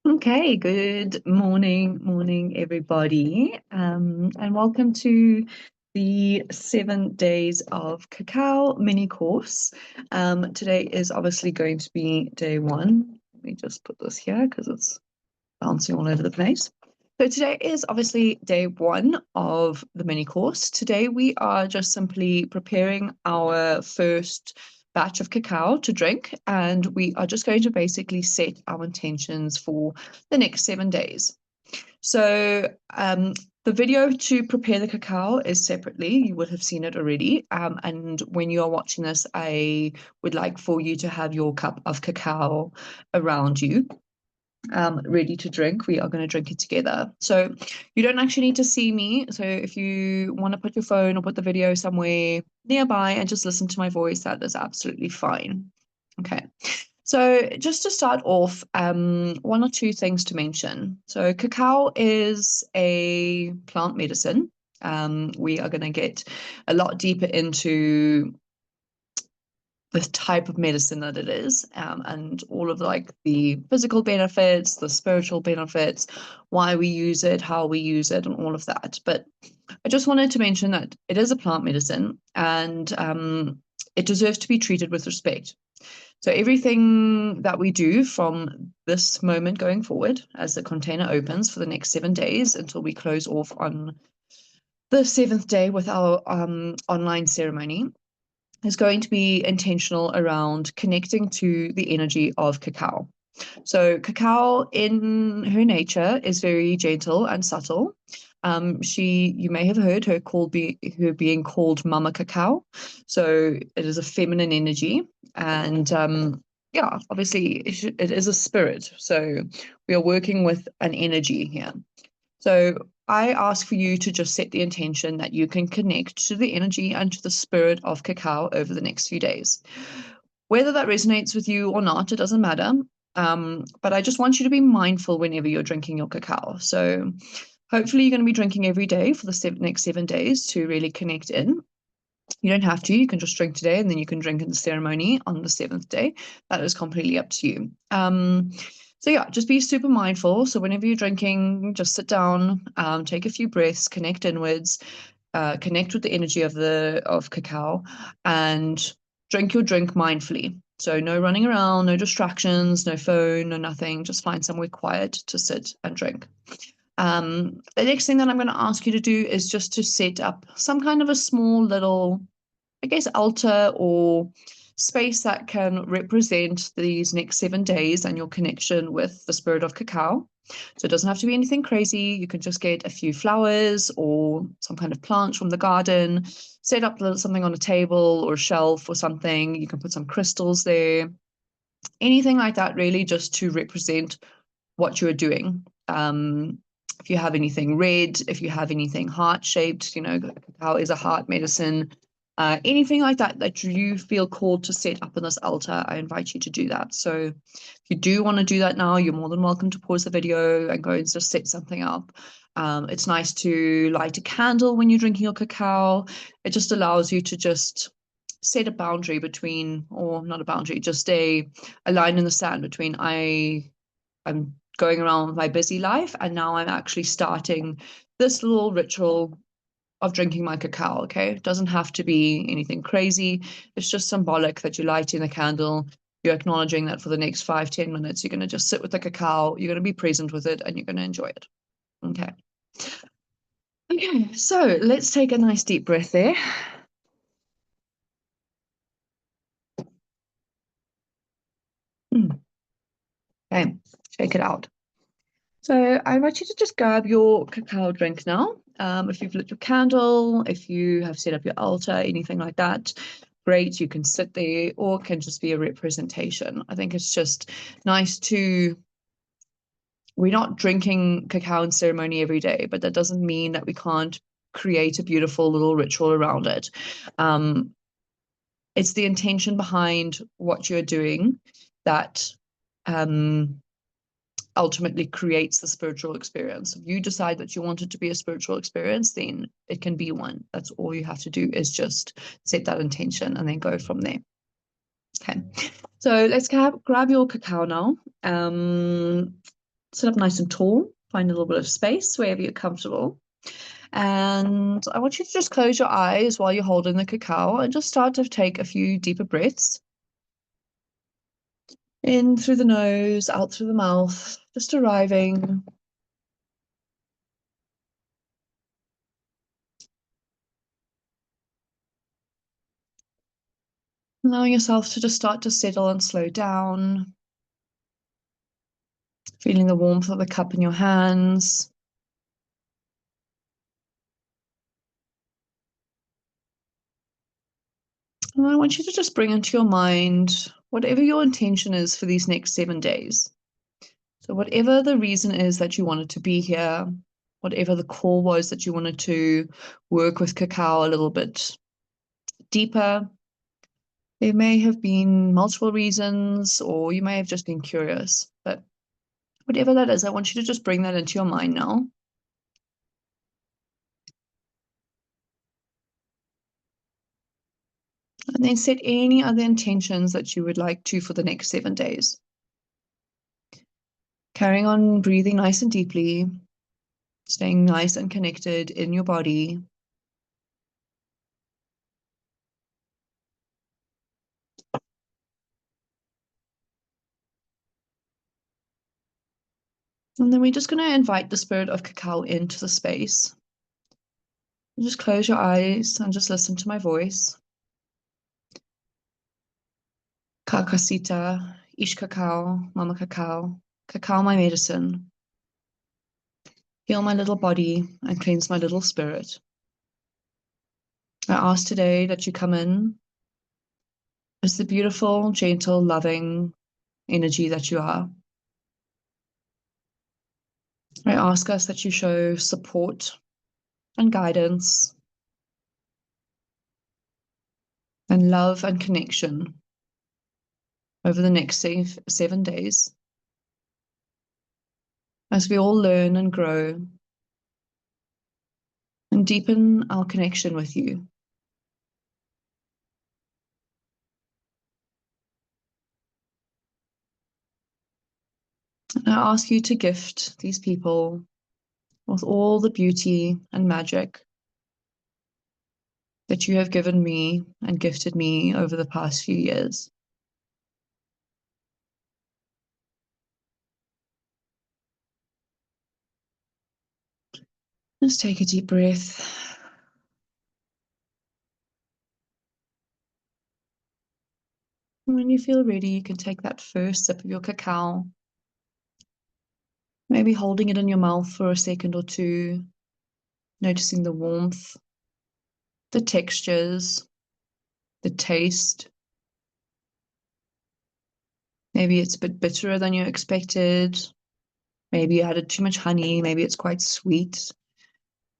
Okay, good morning, everybody, and welcome to the 7 Days of Cacao mini course. Today is obviously going to be day one. Let me just put this here because it's bouncing all over the place. So today is obviously day one of the mini course. Today we are just simply preparing our first batch of cacao to drink, and we are just going to basically set our intentions for the next 7 days. So the video to prepare the cacao is separately. You would have seen it already. And when you are watching this, I would like for you to have your cup of cacao around you, ready to drink. We are going to drink it together. So you don't actually need to see me. So if you want to put your phone or put the video somewhere nearby and just listen to my voice, that is absolutely fine. Okay. So just to start off, one or two things to mention. So cacao is a plant medicine. We are going to get a lot deeper into the type of medicine that it is, and all of like the physical benefits, the spiritual benefits, why we use it, how we use it, and all of that. But I just wanted to mention that it is a plant medicine, and it deserves to be treated with respect. So everything that we do from this moment going forward, as the container opens for the next 7 days until we close off on the seventh day with our online ceremony, is going to be intentional around connecting to the energy of cacao. So cacao in her nature is very gentle and subtle. You may have heard her being called Mama Cacao. So it is a feminine energy, and yeah, obviously it is a spirit. So we are working with an energy here. So I ask for you to just set the intention that you can connect to the energy and to the spirit of cacao over the next few days. Whether that resonates with you or not, it doesn't matter. But I just want you to be mindful whenever you're drinking your cacao. So hopefully you're going to be drinking every day for the next 7 days to really connect in. You don't have to. You can just drink today and then you can drink in the ceremony on the seventh day. That is completely up to you. So yeah, just be super mindful. So whenever you're drinking, just sit down, take a few breaths, connect inwards, connect with the energy of cacao, and drink your drink mindfully. So no running around, no distractions, no phone, no nothing. Just find somewhere quiet to sit and drink. The next thing that I'm going to ask you to do is just to set up some kind of a small little, I guess, altar or space that can represent these next 7 days and your connection with the spirit of cacao. So it doesn't have to be anything crazy. You can just get a few flowers or some kind of plant from the garden, set up something on a table or a shelf or something. You can put some crystals there, anything like that, really, just to represent what you're doing. If you have anything red, if you have anything heart shaped, cacao is a heart medicine. Anything like that that you feel called to set up in this altar, I invite you to do that. So if you do want to do that now, you're more than welcome to pause the video and go and just set something up. It's nice to light a candle when you're drinking your cacao. It just allows you to just set a boundary between, or not a boundary, just a line in the sand between I'm going around with my busy life, and now I'm actually starting this little ritual of drinking my cacao. Okay, it doesn't have to be anything crazy. It's just symbolic that you're lighting the candle. You're acknowledging that for the next 5-10 minutes, you're going to just sit with the cacao. You're going to be present with it, and you're going to enjoy it. Okay. Okay, so let's take a nice deep breath there. Okay, shake it out. So I invite you to just grab your cacao drink now. If you've lit your candle, if you have set up your altar, anything like that, great. You can sit there, or it can just be a representation. I think it's just nice to. We're not drinking cacao in ceremony every day, but that doesn't mean that we can't create a beautiful little ritual around it. It's the intention behind what you're doing that ultimately creates the spiritual experience. If you decide that you want it to be a spiritual experience, then it can be one. That's all you have to do, is just set that intention and then go from there. Okay, so let's grab your cacao now. Sit up nice and tall, find a little bit of space wherever you're comfortable. And I want you to just close your eyes while you're holding the cacao and just start to take a few deeper breaths. In through the nose, out through the mouth, just arriving. Allowing yourself to just start to settle and slow down. Feeling the warmth of the cup in your hands. And I want you to just bring into your mind whatever your intention is for these next 7 days. So whatever the reason is that you wanted to be here, whatever the call was that you wanted to work with cacao a little bit deeper, there may have been multiple reasons, or you may have just been curious. But whatever that is, I want you to just bring that into your mind now. And then set any other intentions that you would like to for the next 7 days. Carrying on breathing nice and deeply, staying nice and connected in your body. And then we're just going to invite the spirit of cacao into the space. Just close your eyes and just listen to my voice. Kakasita, Ish Cacao, Mama Cacao, Cacao my medicine. Heal my little body and cleanse my little spirit. I ask today that you come in as the beautiful, gentle, loving energy that you are. I ask us that you show support and guidance and love and connection over the next 7 days as we all learn and grow and deepen our connection with you. And I ask you to gift these people with all the beauty and magic that you have given me and gifted me over the past few years. Just take a deep breath. And when you feel ready, you can take that first sip of your cacao, maybe holding it in your mouth for a second or two, noticing the warmth, the textures, the taste. Maybe it's a bit bitterer than you expected. Maybe you added too much honey. Maybe it's quite sweet.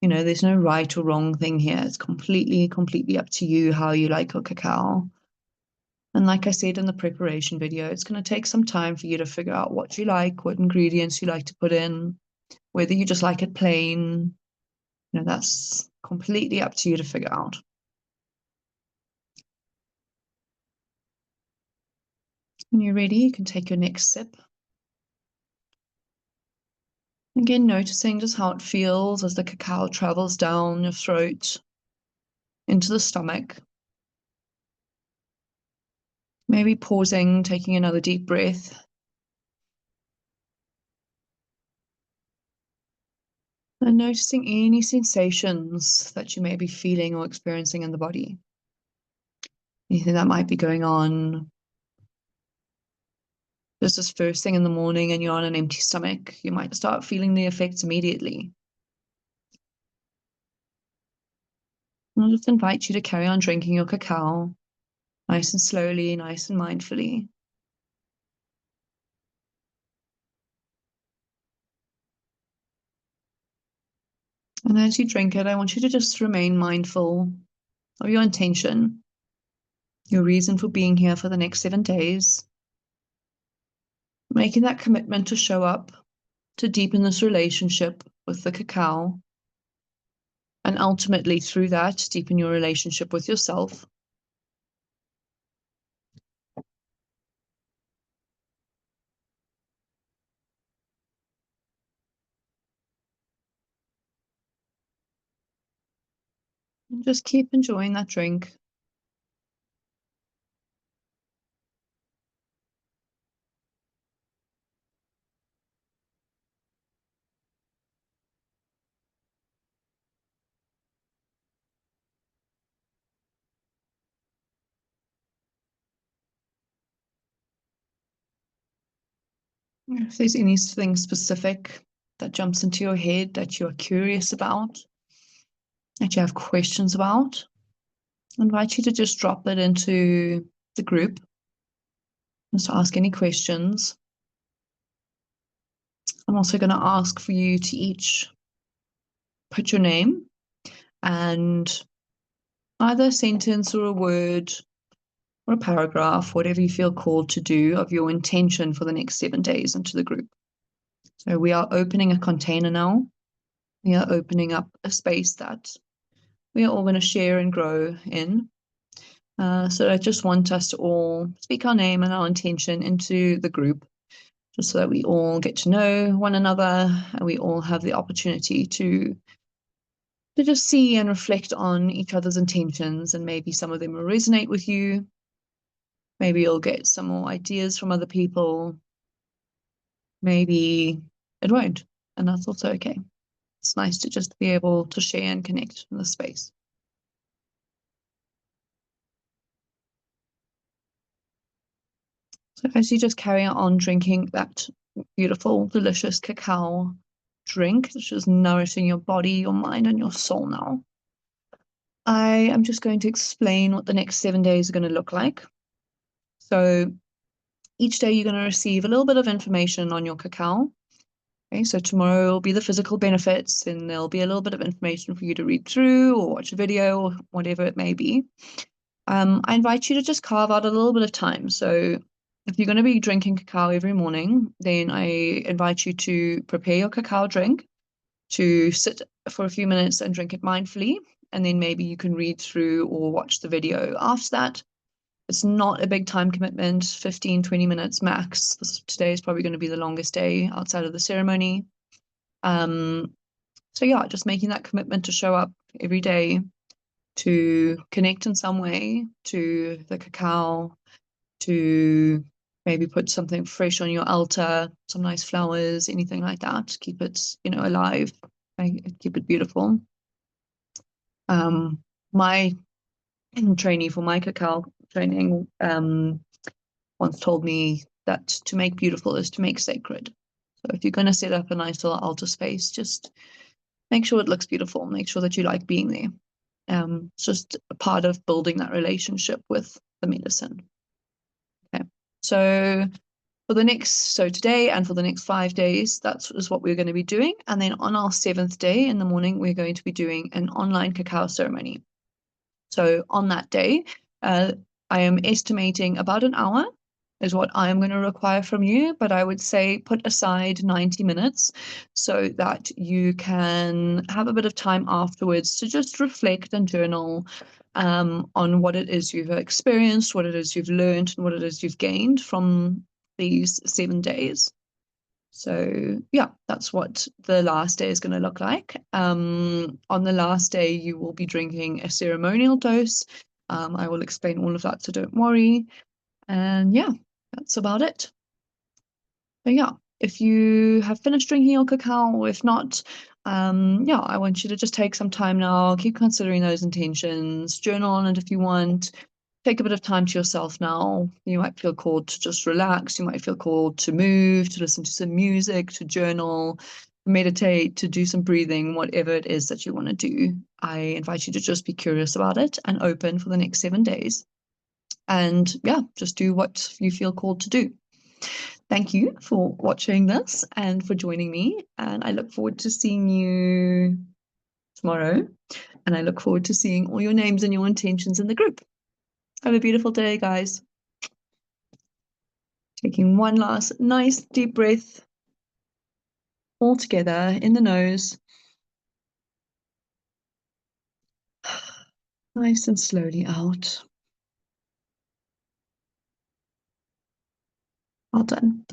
You know, there's no right or wrong thing here. It's completely up to you how you like your cacao. And like I said in the preparation video, it's going to take some time for you to figure out what you like, what ingredients you like to put in, whether you just like it plain. You know, that's completely up to you to figure out. When you're ready, you can take your next sip. Again, noticing just how it feels as the cacao travels down your throat into the stomach. Maybe pausing, taking another deep breath. And noticing any sensations that you may be feeling or experiencing in the body. Anything that might be going on. This is first thing in the morning and you're on an empty stomach, you might start feeling the effects immediately. I'll just invite you to carry on drinking your cacao, nice and slowly, nice and mindfully. And as you drink it, I want you to just remain mindful of your intention, your reason for being here for the next 7 days, making that commitment to show up, to deepen this relationship with the cacao, and ultimately through that, deepen your relationship with yourself. And just keep enjoying that drink. If there's anything specific that jumps into your head that you're curious about, that you have questions about, I invite you to just drop it into the group, just to ask any questions. I'm also going to ask for you to each put your name and either a sentence or a word or a paragraph, whatever you feel called to do, of your intention for the next 7 days into the group. So we are opening a container now. We are opening up a space that we are all going to share and grow in. So I just want us to all speak our name and our intention into the group, just so that we all get to know one another and we all have the opportunity to just see and reflect on each other's intentions, and maybe some of them will resonate with you. Maybe you'll get some more ideas from other people. Maybe it won't, and that's also okay. It's nice to just be able to share and connect in the space. So as you just carry on drinking that beautiful, delicious cacao drink, which is nourishing your body, your mind, and your soul now, I am just going to explain what the next 7 days are going to look like. So each day you're going to receive a little bit of information on your cacao. Okay, so tomorrow will be the physical benefits, and there'll be a little bit of information for you to read through or watch a video or whatever it may be. I invite you to just carve out a little bit of time. So if you're going to be drinking cacao every morning, then I invite you to prepare your cacao drink, to sit for a few minutes and drink it mindfully, and then maybe you can read through or watch the video after that. It's not a big time commitment, 15, 20 minutes max. Today is probably going to be the longest day outside of the ceremony. So yeah, just making that commitment to show up every day, to connect in some way to the cacao, to maybe put something fresh on your altar, some nice flowers, anything like that. Keep it, alive. Keep it beautiful. My trainee for my cacao training once told me that to make beautiful is to make sacred. So if you're going to set up a nice little altar space, just make sure it looks beautiful. Make sure that you like being there. It's just a part of building that relationship with the medicine. Okay. So today and for the next 5 days, that is what we're going to be doing. And then on our 7th day in the morning, we're going to be doing an online cacao ceremony. So on that day, I am estimating about an hour is what I am going to require from you, but I would say put aside 90 minutes so that you can have a bit of time afterwards to just reflect and journal on what it is you've experienced, what it is you've learned, and what it is you've gained from these 7 days. So yeah, that's what the last day is going to look like. On the last day, you will be drinking a ceremonial dose. I will explain all of that, so don't worry. And yeah, that's about it. But yeah, if you have finished drinking your cacao, or if not, yeah, I want you to just take some time now, keep considering those intentions, journal on it if you want. Take a bit of time to yourself now. You might feel called to just relax. You might feel called to move, to listen to some music, to journal, meditate, to do some breathing, whatever it is that you want to do. I invite you to just be curious about it and open for the next 7 days. And yeah, just do what you feel called to do. Thank you for watching this and for joining me. And I look forward to seeing you tomorrow. And I look forward to seeing all your names and your intentions in the group. Have a beautiful day, guys. Taking one last nice deep breath all together in the nose. Nice and slowly out. Well done.